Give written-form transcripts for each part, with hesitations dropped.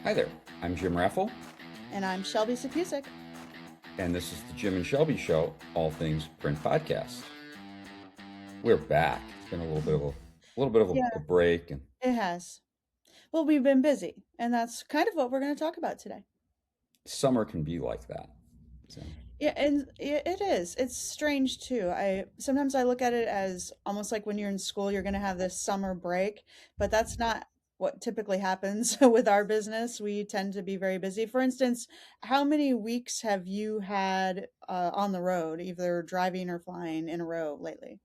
Hi there, I'm Jim Raffle, And I'm Shelby Sapusik. and this is the Jim and Shelby Show, all things print podcast. We're back. It's been a little bit of Yeah, a break, and it has. Well, we've been busy, and that's kind of what we're going to talk about today. summer can be like that. So, Yeah, and it is. It's strange too. I sometimes I look at it as almost like when you're in school, you're going to have this summer break, but that's not what typically happens with our business. We tend to be very busy. For instance, how many weeks have you had on the road, either driving or flying in a row lately?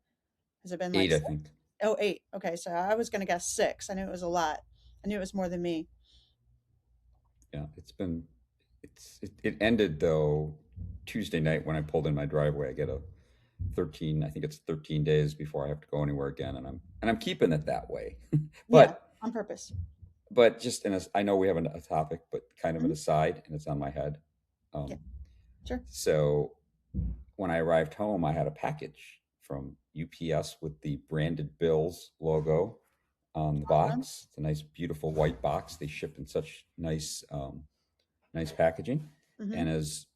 Has it been like eight, I six? think. Oh, eight. Okay, so I was gonna guess six. I knew it was a lot. I knew it was more than me. Yeah, it ended though Tuesday night when I pulled in my driveway. I get a 13, I think it's 13 days before I have to go anywhere again, and I'm keeping it that way. Yeah, but on purpose. but just I know we have a topic, but kind of an Mhm. aside, and it's on my head. Yeah, Um, sure. so when I arrived home, I had a package from UPS with the branded Bills logo on the Awesome. box. It's a nice, beautiful white box. They ship in such nice packaging. Hmm. And as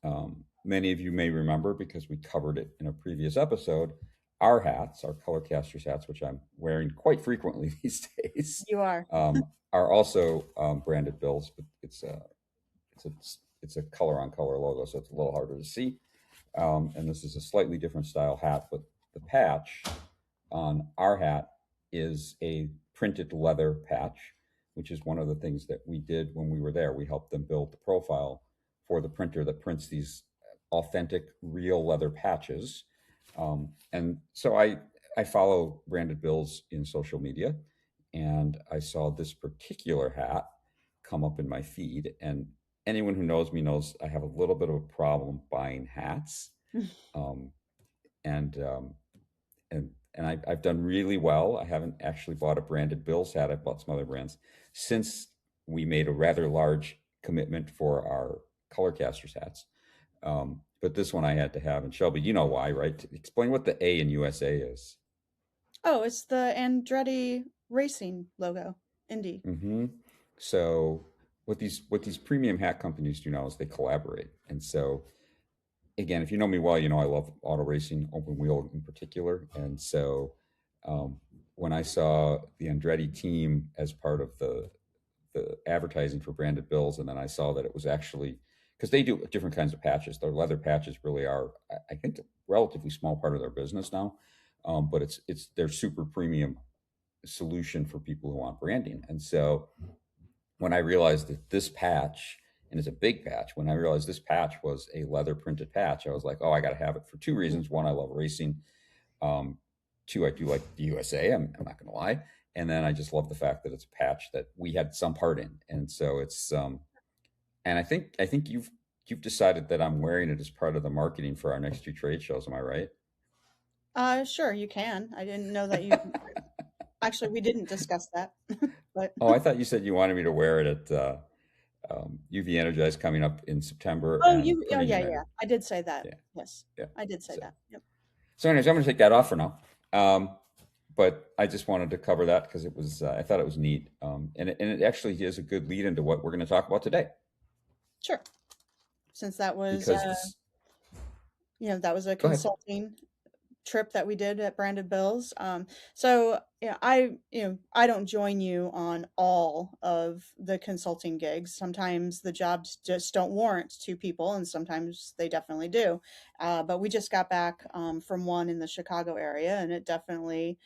many of you may remember, because we covered it in a previous episode, our hats, our color casters hats, which I'm wearing quite frequently these days, You are. are also branded Bills, but it's a it's a color on color logo, so it's a little harder to see. And this is a slightly different style hat, but the patch on our hat is a printed leather patch, which is one of the things that we did when we were there. We helped them build the profile for the printer that prints these authentic, real leather patches. And so I follow branded bills in social media, and I saw this particular hat come up in my feed. And anyone who knows me knows I have a little bit of a problem buying hats. Um, and I've done really well. I haven't actually bought a branded Bills hat. I've bought some other brands since we made a rather large commitment for our color casters hats. But this one I had to have. And Shelby, you know why, right? Explain what the A in USA is. Oh, it's the Andretti Racing logo. Indy. Hmm. So what these premium hat companies do now is they collaborate. And so again, if you know me well, you know I love auto racing, open wheel in particular. And so um, when I saw the Andretti team as part of the advertising for branded bills, and then I saw that it was actually because they do different kinds of patches. Their leather patches really are, I think, a relatively small part of their business now, but it's their super premium solution for people who want branding. And so when I realized that this patch, and it's a big patch, when I realized this patch was a leather printed patch, I was like, oh, I got to have it for two Mhm. reasons. One, I love racing. Um, two, I do like the USA. I'm not going to lie. And then I just love the fact that it's a patch that we had some part in. And so and I think you've decided that I'm wearing it as part of the marketing for our next two trade shows. Am I right? Sure, you can. I didn't know that you actually we didn't discuss that, but Oh, I thought you said you wanted me to wear it at UV Energize coming up in September oh, and you. Oh, Printing yeah, United. yeah. I did say that. Yeah, Yes, yeah. I did say So, that. Yep. anyways, I'm going to take that off for now. Um, but I just wanted to cover that because it was I thought it was neat, and it actually is a good lead into what we're going to talk about today Sure. Since that was, because this. that was a Go ahead. consulting trip that we did at Branded Bills. So yeah, I don't join you on all of the consulting gigs. Sometimes the jobs just don't warrant two people, and sometimes they definitely do. But we just got back from one in the Chicago area, and it definitely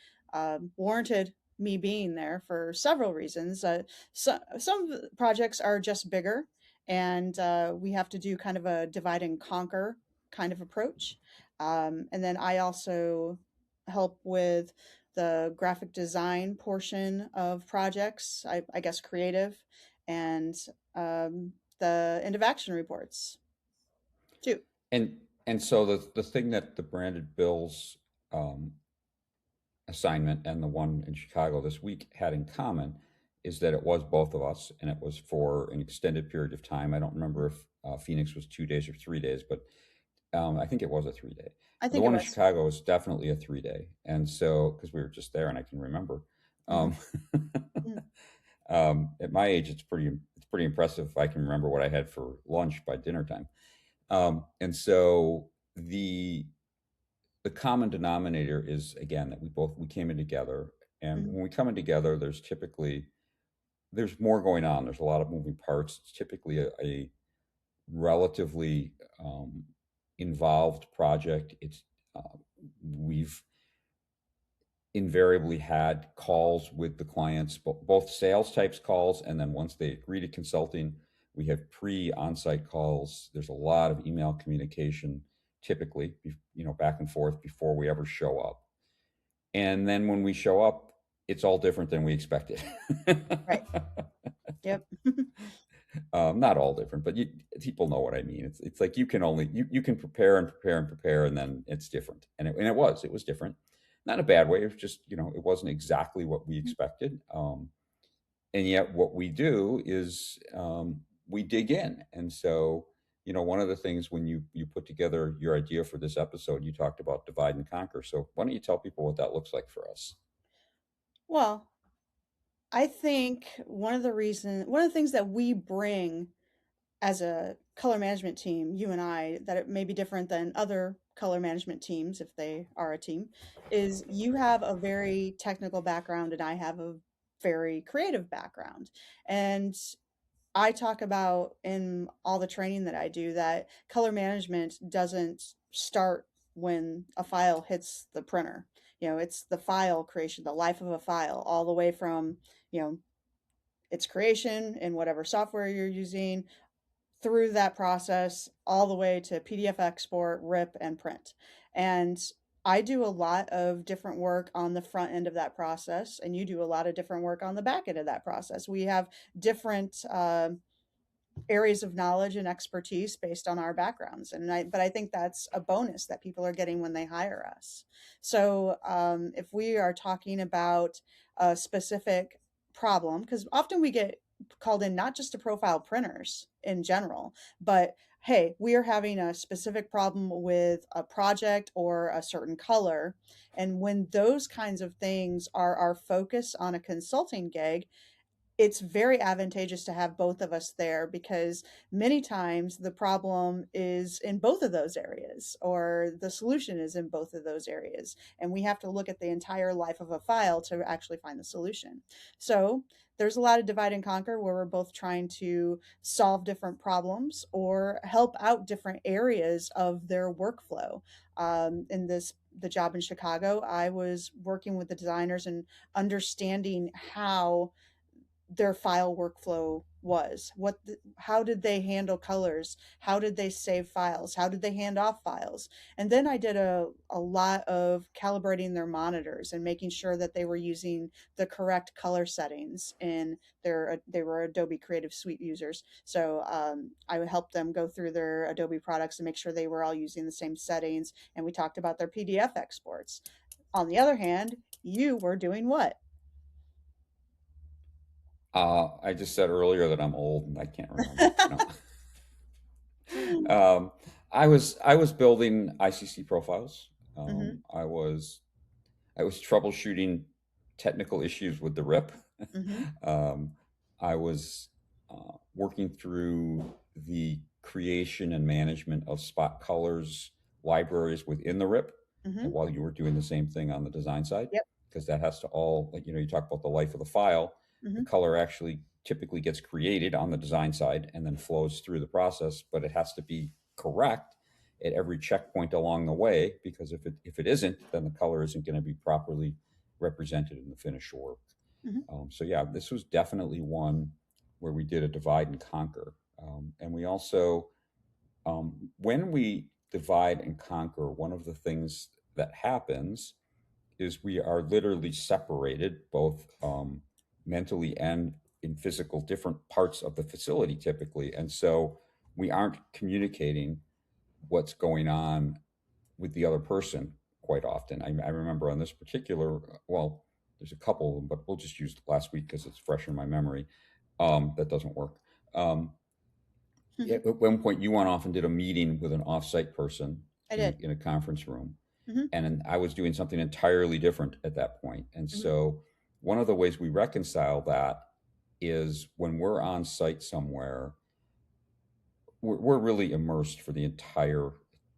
warranted me being there for several reasons. Some projects are just bigger, and we have to do kind of a divide and conquer kind of approach. And then I also help with the graphic design portion of projects, I guess creative, and the end of action reports too. And so the thing that the branded bills um, assignment and the one in Chicago this week had in common is that it was both of us, and it was for an extended period of time. I don't remember if Phoenix was 2 days or 3 days, but I think it was a 3 day. I The think it one in was. Chicago was definitely a 3 day, and so because we were just there, and I can remember. Hmm. Um, Hmm. At my age, it's pretty impressive if I can remember what I had for lunch by dinner time. And so the common denominator is again that we came in together, and Mhm. when we come in together, there's more going on. There's a lot of moving parts. It's typically a relatively involved project. Uh, we've invariably had calls with the clients, both sales types calls, and then once they agree to consulting, we have pre-on-site calls. There's a lot of email communication, typically, back and forth before we ever show up. And then when we show up, it's all different than we expected. Right. Yep. Not all different, but people know what I mean. It's like you can prepare and prepare and prepare, and then it's different. And it was different, not in a bad way. It was just it wasn't exactly what we expected. And yet, what we do is we dig in, and so one of the things when you put together your idea for this episode, you talked about divide and conquer. So why don't you tell people what that looks like for us? Well, I think one of the things that we bring as a color management team, you and I, that it may be different than other color management teams if they are a team, is you have a very technical background and I have a very creative background. And I talk about in all the training that I do that color management doesn't start when a file hits the printer. It's the file creation, the life of a file, all the way from, you know, its creation in whatever software you're using, through that process all the way to PDF export, rip, and print. And I do a lot of different work on the front end of that process, and you do a lot of different work on the back end of that process. We have different areas of knowledge and expertise based on our backgrounds, but I think that's a bonus that people are getting when they hire us. So if we are talking about a specific problem, because often we get called in not just to profile printers in general, but hey, we are having a specific problem with a project or a certain color. And when those kinds of things are our focus on a consulting gig, it's very advantageous to have both of us there because many times the problem is in both of those areas or the solution is in both of those areas, and we have to look at the entire life of a file to actually find the solution. So there's a lot of divide and conquer where we're both trying to solve different problems or help out different areas of their workflow. In the job in Chicago, I was working with the designers and understanding how their file workflow was. How did they handle colors? How did they save files? How did they hand off files? And then I did a lot of calibrating their monitors and making sure that they were using the correct color settings in they were Adobe Creative Suite users. So I would help them go through their Adobe products and make sure they were all using the same settings. And we talked about their PDF exports. On the other hand, you were doing what? I just said earlier that I'm old and I can't remember. No. Hmm. Um, I was building ICC profiles. Hmm. I was troubleshooting technical issues with the RIP. Hmm. um, I was working through the creation and management of spot colors libraries within the RIP, and Hmm. while you were doing the same thing on the design side, Yep. because that has to all, like, you talk about the life of the file. The Hmm. color actually typically gets created on the design side and then flows through the process, but it has to be correct at every checkpoint along the way, because if it isn't, then the color isn't going to be properly represented in the finished work. Hmm. So yeah, this was definitely one where we did a divide and conquer. And we also, when we divide and conquer, one of the things that happens is we are literally separated both mentally and in physical different parts of the facility typically. And so we aren't communicating what's going on with the other person quite often. I remember on this particular, well, there's a couple of them, but we'll just use last week because it's fresh in my memory. That doesn't work. Hmm. At one point, you went off and did a meeting with an offsite person I in did. a conference room, Hmm. and I was doing something entirely different at that point. And Hmm. so, one of the ways we reconcile that is when we're on site somewhere, we're really immersed for the entire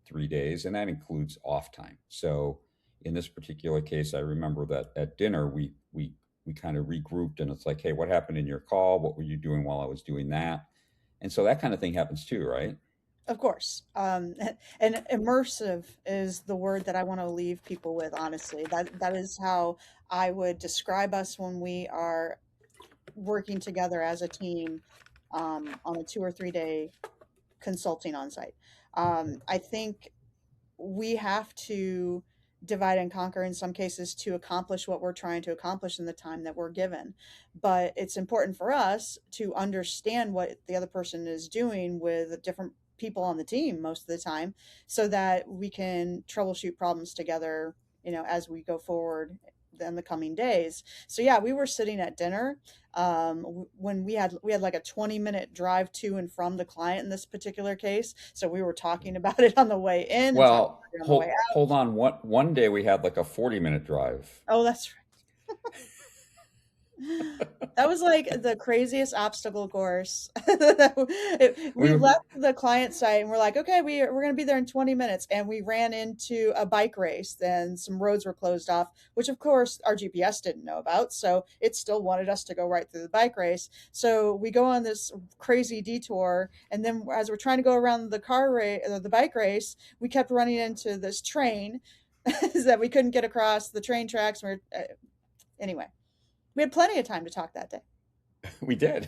3 days, and that includes off time. So in this particular case, I remember that at dinner we kind of regrouped, and it's like, hey, what happened in your call? What were you doing while I was doing that? And so that kind of thing happens too, right? Of course. And immersive is the word that I want to leave people with, honestly. That is how I would describe us when we are working together as a team on a 2 or 3 day consulting on site. I think we have to divide and conquer in some cases to accomplish what we're trying to accomplish in the time that we're given. But it's important for us to understand what the other person is doing with different people on the team most of the time so that we can troubleshoot problems together, as we go forward in the coming days. So yeah, we were sitting at dinner when we had like a 20-minute drive to and from the client in this particular case. So we were talking about it on the way in and talking Well, about it on the way out. hold on. One day we had like a 40-minute drive. Oh, that's that was like the craziest obstacle course. We We left the client site and we're like, okay, we're going to be there in 20 minutes. And we ran into a bike race and some roads were closed off, which of course our GPS didn't know about. So it still wanted us to go right through the bike race. So we go on this crazy detour. And then as we're trying to go around the bike race, we kept running into this train that we couldn't get across the train tracks. Anyway, we had plenty of time to talk that day. we did.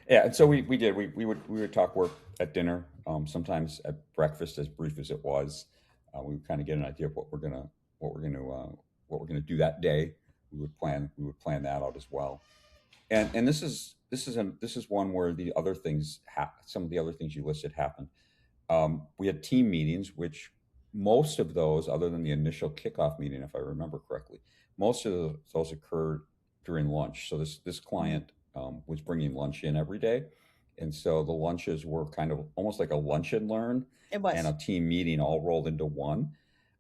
Yeah, and so we did. We would talk work at dinner, sometimes at breakfast, as brief as it was. We would kind of get an idea of what we're gonna what we're gonna do that day. We would plan that out as well. And this is one where some of the other things you listed happened. We had team meetings, which most of those, other than the initial kickoff meeting, if I remember correctly, most of those occurred during lunch. So this client was bringing lunch in every day, and so the lunches were kind of almost like a lunch and learn It and a was. team meeting all rolled into one.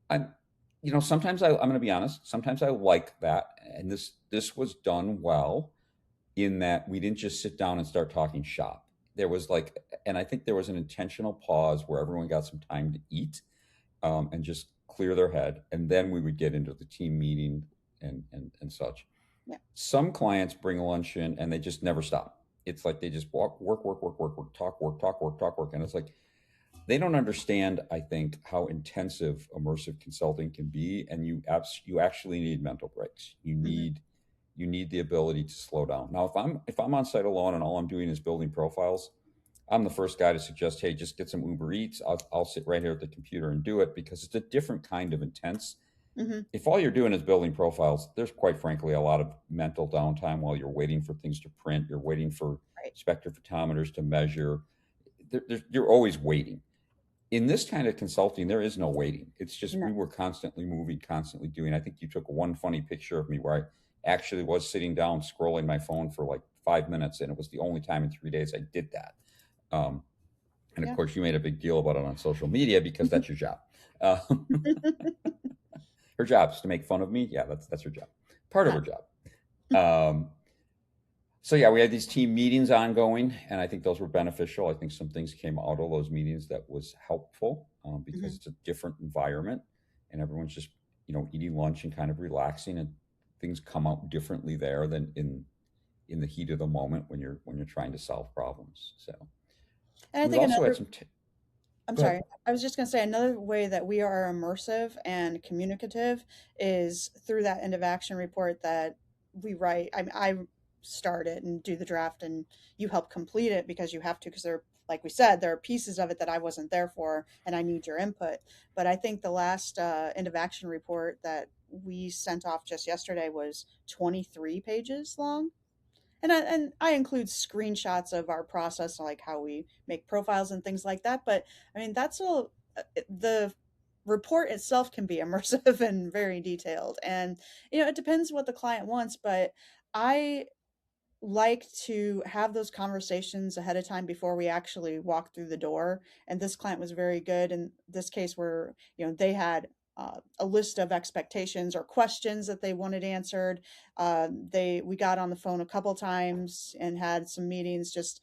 I'm, sometimes I'm going to be honest. Sometimes I like that, and this was done well in that we didn't just sit down and start talking shop. There was like, and I think there was an intentional pause where everyone got some time to eat, and just clear their head, and then we would get into the team meeting and such. Yeah. Some clients bring lunch in and they just never stop. It's like they just walk, work, work, work, work, work, talk, work, talk, work, talk, work, and it's like they don't understand, I think, how intensive immersive consulting can be, and you actually need mental breaks. You Mhm. need you need the ability to slow down. Now, if I'm on site alone and all I'm doing is building profiles, I'm the first guy to suggest, hey, just get some Uber Eats. I'll sit right here at the computer and do it because it's a different kind of intense. Mhm. If all you're doing is building profiles, there's quite frankly a lot of mental downtime while you're waiting for things to print. You're waiting for Right. spectrophotometers to measure. You're always waiting. In this kind of consulting, there is no waiting. It's just No. we were constantly moving, constantly doing. I think you took one funny picture of me where I actually was sitting down scrolling my phone for like 5 minutes, and it was the only time in 3 days I did that. Um, and of Yeah. course, you made a big deal about it on social media because that's your job. Um, her job is to make fun of me. Yeah, that's her job. Part of Huh. her job. Um, so yeah, we had these team meetings ongoing, and I think those were beneficial. I think some things came out of those meetings that was helpful, because Mhm. it's a different environment, and everyone's just eating lunch and kind of relaxing, and things come out differently there than in the heat of the moment when you're trying to solve problems. So And I we've think also had another some. I'm Go ahead. sorry. I was just going to say another way that we are immersive and communicative is through that end of action report that we write. I start it and do the draft, and you help complete it because you have to, because there, like we said, there are pieces of it that I wasn't there for, and I need your input. But I think the last end of action report that we sent off just yesterday was 23 pages long, and I include screenshots of our process, like how we make profiles and things like that. But I mean, that's all. The report itself can be immersive and very detailed, and it depends what the client wants. But I like to have those conversations ahead of time before we actually walk through the door. And this client was very good in this case, where they had a list of expectations or questions that they wanted answered. We got on the phone a couple times and had some meetings, just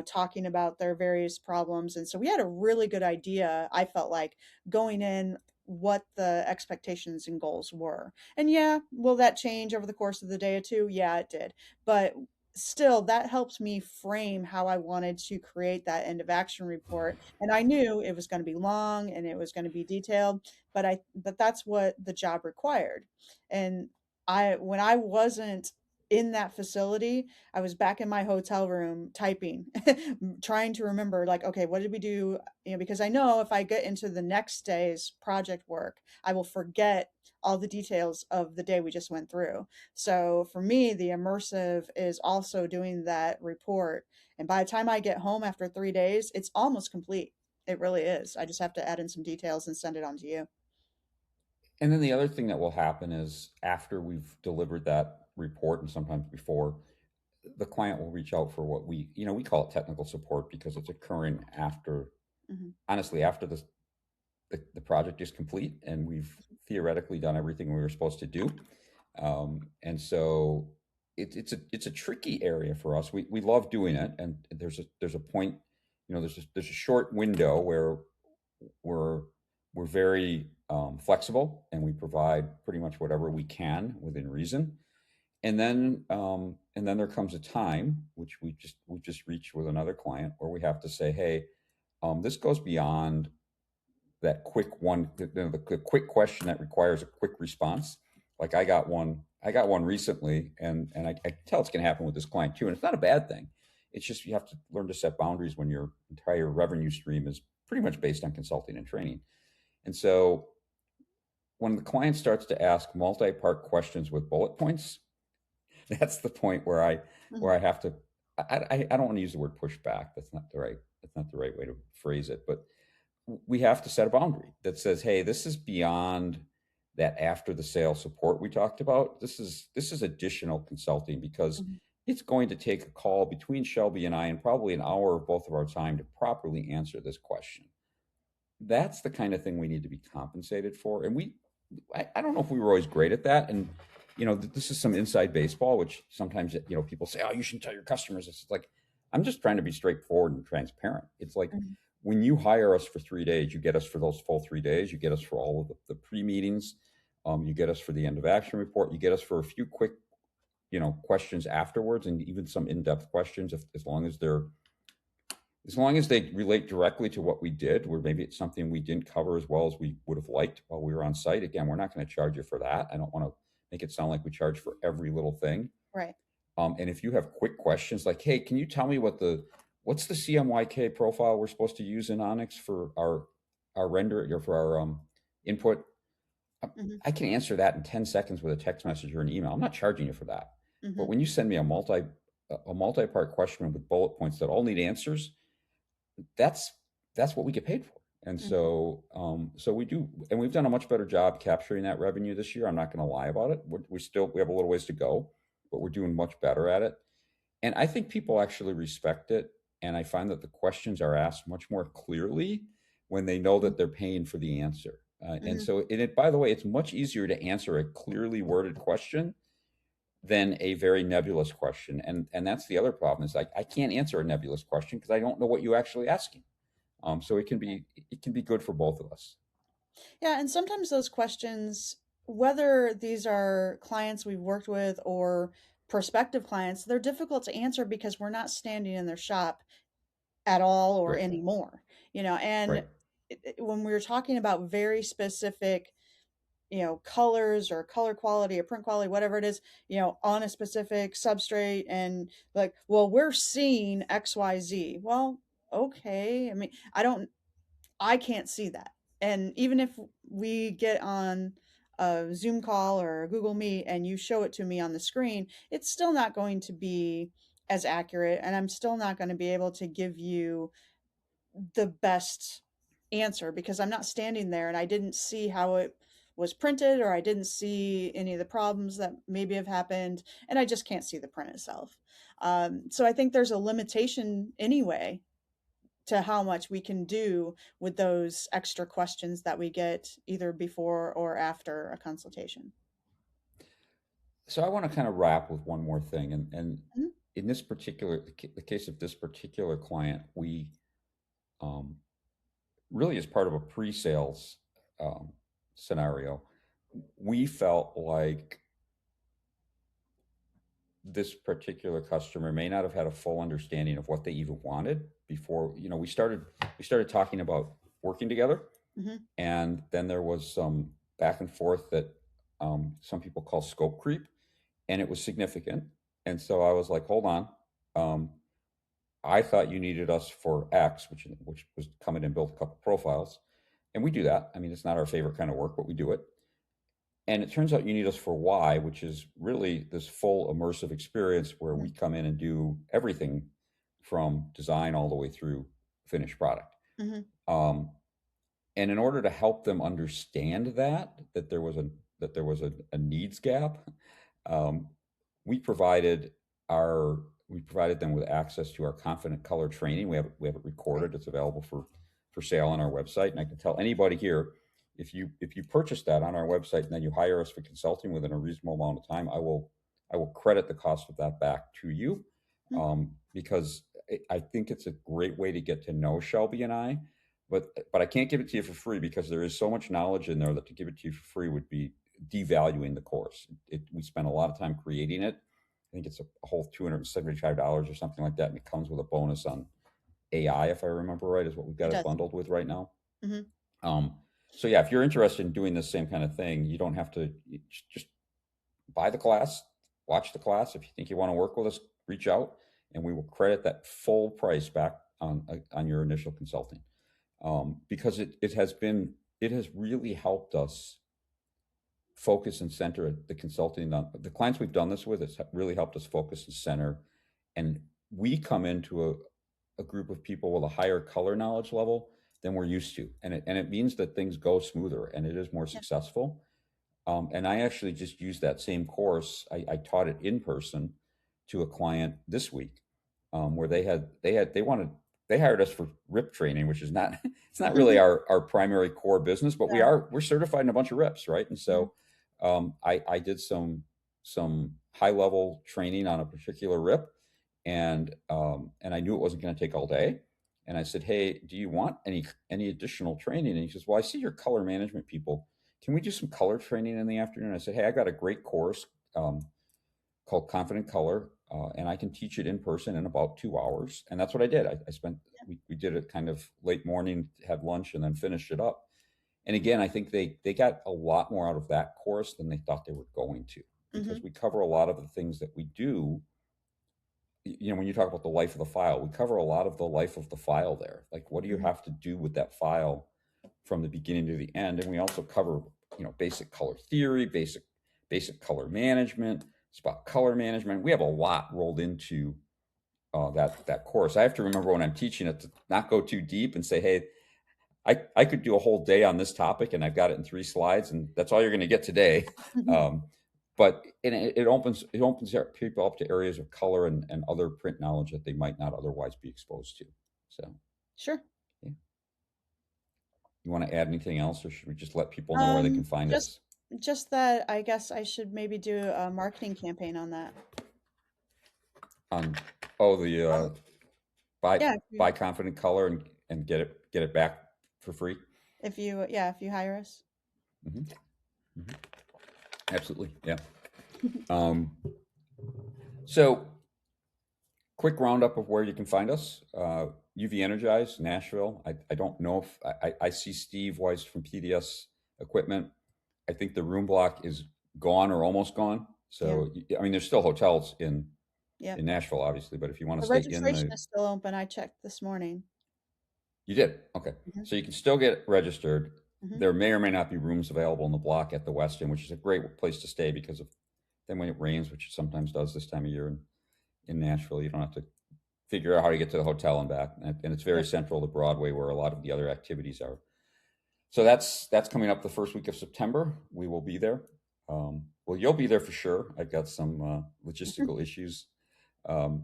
talking about their various problems, and so we had a really good idea. I felt like going in what the expectations and goals were. And yeah, will that change over the course of the day or two? Yeah, it did. But still, that helps me frame how I wanted to create that end of action report. And I knew it was going to be long and it was going to be detailed, but that's what the job required. And when I wasn't in that facility, I was back in my hotel room typing, trying to remember, like, okay, what did we do? Because I know if I get into the next day's project work, I will forget all the details of the day we just went through. So for me, the immersive is also doing that report. And by the time I get home after 3 days, it's almost complete. It really is. I just have to add in some details and send it on to you. And then the other thing that will happen is after we've delivered that report and sometimes before, the client will reach out for what we call it technical support because it's occurring after, Mhm. honestly, after the project is complete and we've theoretically done everything we were supposed to do. And so it's a tricky area for us. We love doing it, and there's a point, there's a short window where we're we're very flexible and we provide pretty much whatever we can within reason. And then there comes a time which we just reached with another client where we have to say, hey, this goes beyond that quick one, the quick question that requires a quick response. Like I got one recently, and I can tell it's going to happen with this client too, and it's not a bad thing. It's just you have to learn to set boundaries when your entire revenue stream is pretty much based on consulting and training. And so when the client starts to ask multi-part questions with bullet points, that's the point where I Mhm. where I have to. I don't want to use the word pushback. That's not the right way to phrase it. But we have to set a boundary that says, hey, this is beyond that after the sale support we talked about. This is additional consulting because Mhm. it's going to take a call between Shelby and I and probably an hour of both of our time to properly answer this question. That's the kind of thing we need to be compensated for. And I don't know if we were always great at that. And, this is some inside baseball, which sometimes, people say, oh, you shouldn't tell your customers. It's like, I'm just trying to be straightforward and transparent. It's like Mhm. when you hire us for 3 days, you get us for those full 3 days. You get us for all of the pre-meetings. You get us for the end of action report. You get us for a few quick, questions afterwards, and even some in-depth questions, as long as they relate directly to what we did, or maybe it's something we didn't cover as well as we would have liked while we were on site. Again, we're not going to charge you for that. I don't want to make it sound like we charge for every little thing. Right. And if you have quick questions like, hey, can you tell me what's the CMYK profile we're supposed to use in Onyx for our render or for our input? Mhm. I can answer that in 10 seconds with a text message or an email. I'm not charging you for that. But Mhm. when you send me a multi-part question with bullet points that all need answers, that's that's what we get paid for. And Mhm. so we do, and we've done a much better job capturing that revenue this year. I'm not going to lie about it. We have a little ways to go, but we're doing much better at it. And I think people actually respect it. And I find that the questions are asked much more clearly when they know Mhm. that they're paying for the answer. And Mhm. so, by the way, it's much easier to answer a clearly worded question than a very nebulous question. And that's the other problem is I can't answer a nebulous question because I don't know what you're actually asking. So it can be good for both of us. Yeah, and sometimes those questions, whether these are clients we've worked with or prospective clients, they're difficult to answer because we're not standing in their shop at all or Right. anymore. And Right. when we were talking about very specific, colors or color quality or print quality, whatever it is, on a specific substrate, and like, well, we're seeing XYZ. Well, okay. I mean, I can't see that. And even if we get on a Zoom call or a Google Meet and you show it to me on the screen, it's still not going to be as accurate. And I'm still not going to be able to give you the best answer because I'm not standing there and I didn't see how it was printed, or I didn't see any of the problems that maybe have happened, and I just can't see the print itself. So I think there's a limitation anyway to how much we can do with those extra questions that we get either before or after a consultation. So I want to kind of wrap with one more thing, and Mhm. in this particular the case of this particular client, we um, really as part of a pre-sales um, scenario, we felt like this particular customer may not have had a full understanding of what they even wanted before. We started talking about working together, Mhm. and then there was some back and forth that some people call scope creep, and it was significant. And so I was like, hold on. Um, I thought you needed us for X, which was come in and build a couple profiles, and we do that. I mean, it's not our favorite kind of work, but we do it. And it turns out you need us for Y, which is really this full immersive experience where Mhm. we come in and do everything from design all the way through finished product. Mhm. Um, and in order to help them understand that there was a needs gap, um, we provided our we provided them with access to our confident color training. We have it Right. recorded. It's available for sale on our website, and I can tell anybody here, if you purchase that on our website and then you hire us for consulting within a reasonable amount of time, I will credit the cost of that back to you, Mhm. because I think it's a great way to get to know Shelby and I. But I can't give it to you for free because there is so much knowledge in there that to give it to you for free would be devaluing the course. We spent a lot of time creating it. I think it's a whole $275 or something like that, and it comes with a bonus on AI, if I remember right, is what we've It got it does. bundled with right now. Mhm. Um, so yeah, if you're interested in doing this same kind of thing, you don't have to just buy the class, watch the class. If you think you want to work with us, reach out, and we will credit that full price back on your initial consulting, because it has really helped us focus and center the consulting on the clients we've done this with. It's really helped us focus and center, and we come into a group of people with a higher color knowledge level than we're used to, and it means that things go smoother and it is more Yeah. successful. And I actually just used that same course. I taught it in person to a client this week, where they hired us for RIP training, which is not it's not really our primary core business, but Yeah. we're certified in a bunch of RIPs, right? And Mhm. so I did some high level training on a particular RIP, and I knew it wasn't going to take all day. And I said, "Hey, do you want any additional training?" And he says, "Well, I see your color management people. Can we do some color training in the afternoon?" I said, "Hey, I got a great course um, called Confident Color, and I can teach it in person in about 2 hours." And that's what I did. We did it kind of late morning, had lunch, and then finished it up. And again, I think they got a lot more out of that course than they thought they were going to, because Mhm. we cover a lot of the things that we do. When you talk about the life of the file, we cover a lot of the life of the file there. Like, what do you Mhm. have to do with that file from the beginning to the end? And we also cover, basic color theory, basic color management, spot color management. We have a lot rolled into that course. I have to remember when I'm teaching it to not go too deep and say, "Hey, I could do a whole day on this topic, and I've got it in 3 slides, and that's all you're going to get today." Mhm. Um, but it opens people up to areas of color and other print knowledge that they might not otherwise be exposed to. So, Sure. yeah. You want to add anything else, or should we just let people know where they can Um, find just us? just that I guess I should maybe do a marketing campaign on that. On oh the Um, buy yeah, buy confident color and get it back for free. if you hire us. Hmm. Hmm. Absolutely, yeah. Um, so quick roundup of where you can find us. UV Energize, Nashville. I don't know if I see Steve Weiss from PDS Equipment. I think the room block is gone or almost gone. Yeah. So I mean, there's still hotels Yep. in Nashville, obviously, but if you want to The stay in registration the, is still open. I checked this morning. you did, okay. Mhm. So you can still get registered. Mhm. There may or may not be rooms available in the block at the West End, which is a great place to stay because of then when it rains, which it sometimes does this time of year in Nashville, you don't have to figure out how to get to the hotel and back. And it's very Yep. central to Broadway where a lot of the other activities are. So that's coming up the first week of September. We will be there. Well, you'll be there for sure. I've got some logistical issues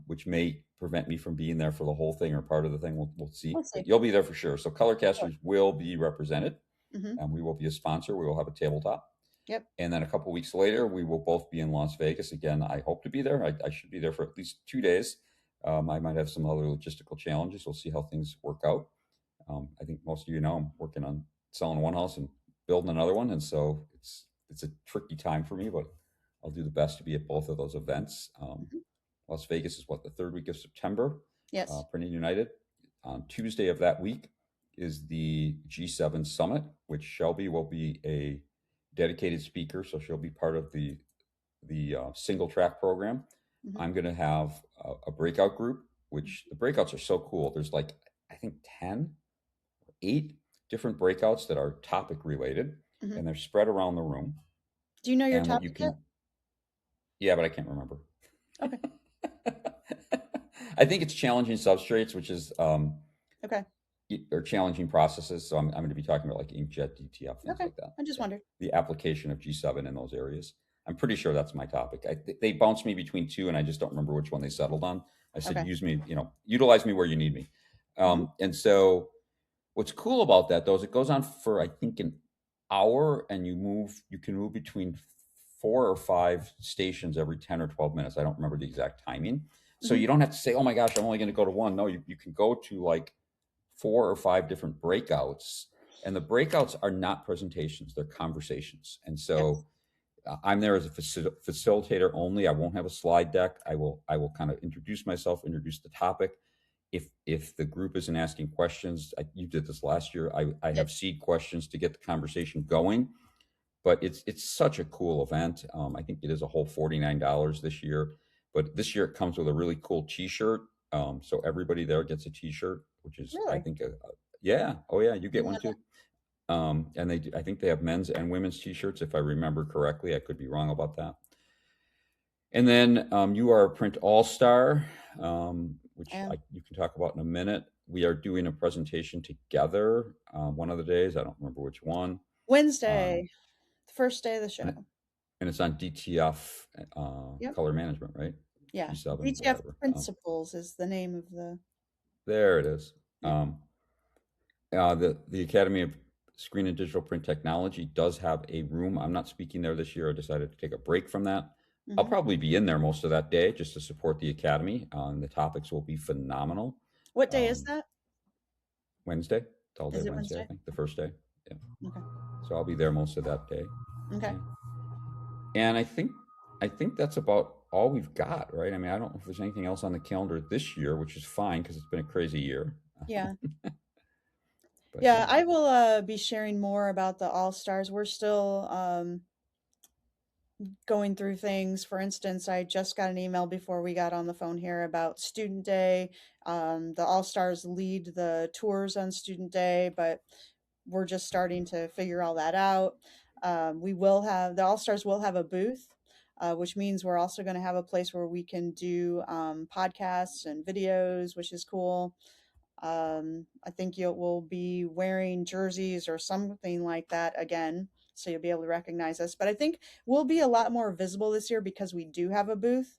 which may prevent me from being there for the whole thing or part of the thing. We'll see. We'll But see. you'll be there for sure. So Sure. Colorcasters will be represented, Hmm. and we will be a sponsor. We will have a tabletop. Yep. And then a couple weeks later, we will both be in Las Vegas again. I hope to be there. I should be there for at least 2 days. I might have some other logistical challenges. We'll see how things work out. I think most of you know I'm working on selling one house and building another one, and so it's a tricky time for me, but I'll do the best to be at both of those events. Hmm. Las Vegas is what, the third week of September. Yes. Printing United. On Tuesday of that week is the G7 Summit, which Shelby will be a dedicated speaker, so she'll be part of the single track program. Hmm. I'm going to have a breakout group, which the breakouts are so cool. There's like, I think 10, 8 different breakouts that are topic related, Hmm. and they're spread around the room. Do you know your And what you topic yet? can, yeah, but I can't remember. Okay. I think it's challenging substrates, which is Okay. or challenging processes. So I'm going to be talking about like inkjet, DTF, things Okay. like that. I just Yeah. wondered. The application of G7 in those areas. I'm pretty sure that's my topic. They bounced me between two, and I just don't remember which one they settled on. I said, Okay. use me, utilize me where you need me. Hmm. And so what's cool about that though is it goes on for I think an hour, and you can move between 4 or 5 stations every 10 or 12 minutes. I don't remember the exact timing. So Hmm. you don't have to say, oh my gosh, I'm only going to go to one. No, you can go to like 4 or 5 different breakouts, and the breakouts are not presentations, they're conversations. And Yes. so I'm there as a facilitator only. I won't have a slide deck. I will kind of introduce myself, introduce the topic. If the group isn't asking questions, you did this last year. I Yep. have seed questions to get the conversation going. But it's such a cool event. I think it is a whole $49 this year. But this year it comes with a really cool T-shirt. So everybody there gets a T-shirt, which is I Really? think yeah, oh yeah, you I get didn't one know that. too. And I think they have men's and women's T-shirts, if I remember correctly. I could be wrong about that. And then you are a print all-star, which And you can talk about in a minute. We are doing a presentation together one of the days. I don't remember which one. Um, Wednesday, the first day of the and, it, show. and it's on DTF Yep. color management, right? Yeah. G7, DTF whatever. Principles is the name of the. There it is. Yep. The Academy of Screen and Digital Print Technology does have a room. I'm not speaking there this year. I decided to take a break from that. I'll Hmm. probably be in there most of that day just to support the Academy. The topics will be phenomenal. What day is Um, that? Wednesday, it's all day Is it Wednesday, I Wednesday? think, the first day. Yeah. Okay. So I'll be there most of that day. Okay. Yeah. And I think that's about all we've got, right? I mean, I don't know if there's anything else on the calendar this year, which is fine because it's been a crazy year. Yeah. But Yeah, yeah, I will be sharing more about the All Stars. We're still going through things. For instance, I just got an email before we got on the phone here about Student Day. The All Stars lead the tours on Student Day, but we're just starting to figure all that out. We will have the All Stars will have a booth, which means we're also going to have a place where we can do podcasts and videos, which is cool. I think you will be wearing jerseys or something like that again, so you'll be able to recognize us. But I think we'll be a lot more visible this year because we do have a booth.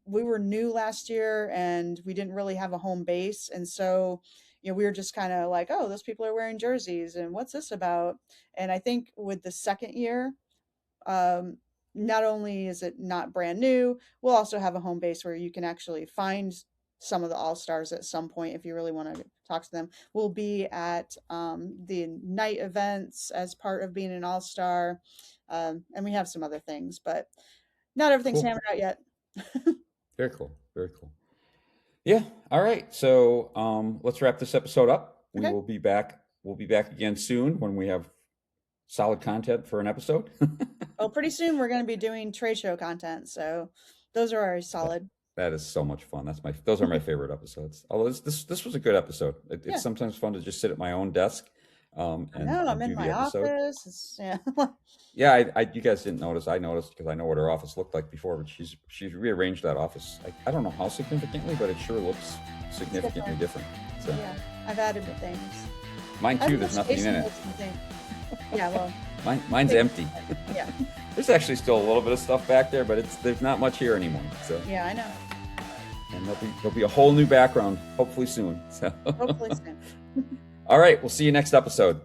We were new last year and we didn't really have a home base, and so we were just kind of like, oh, those people are wearing jerseys, and what's this about? And I think with the second year, um, not only is it not brand new, we'll also have a home base where you can actually find some of the all stars at some point if you really want to talk to them. We'll be at the night events as part of being an all star, and we have some other things, but not everything's cool. hammered out yet. Very cool. Very cool. Yeah. All right. So let's wrap this episode up. We Okay. will be back. We'll be back again soon when we have solid content for an episode. Well, pretty soon we're going to be doing trade show content, so those are always That, solid. that is so much fun. Those are my favorite episodes. Although this was a good episode. Yeah, It's sometimes fun to just sit at my own desk I know. I'm and in do the my episode. office. Yeah. Yeah, you guys didn't notice. I noticed because I know what her office looked like before. But she's rearranged that office. I don't know how significantly, but it sure looks It's significantly different. different. So Yeah, I've added yeah. things. Mine I have too. more There's nothing space in than it. most you think. Yeah, well, Mine's big- empty. yeah, There's actually still a little bit of stuff back there, but there's not much here anymore. So yeah, I know. And there'll be a whole new background hopefully soon. So, Hopefully soon. all right, we'll see you next episode.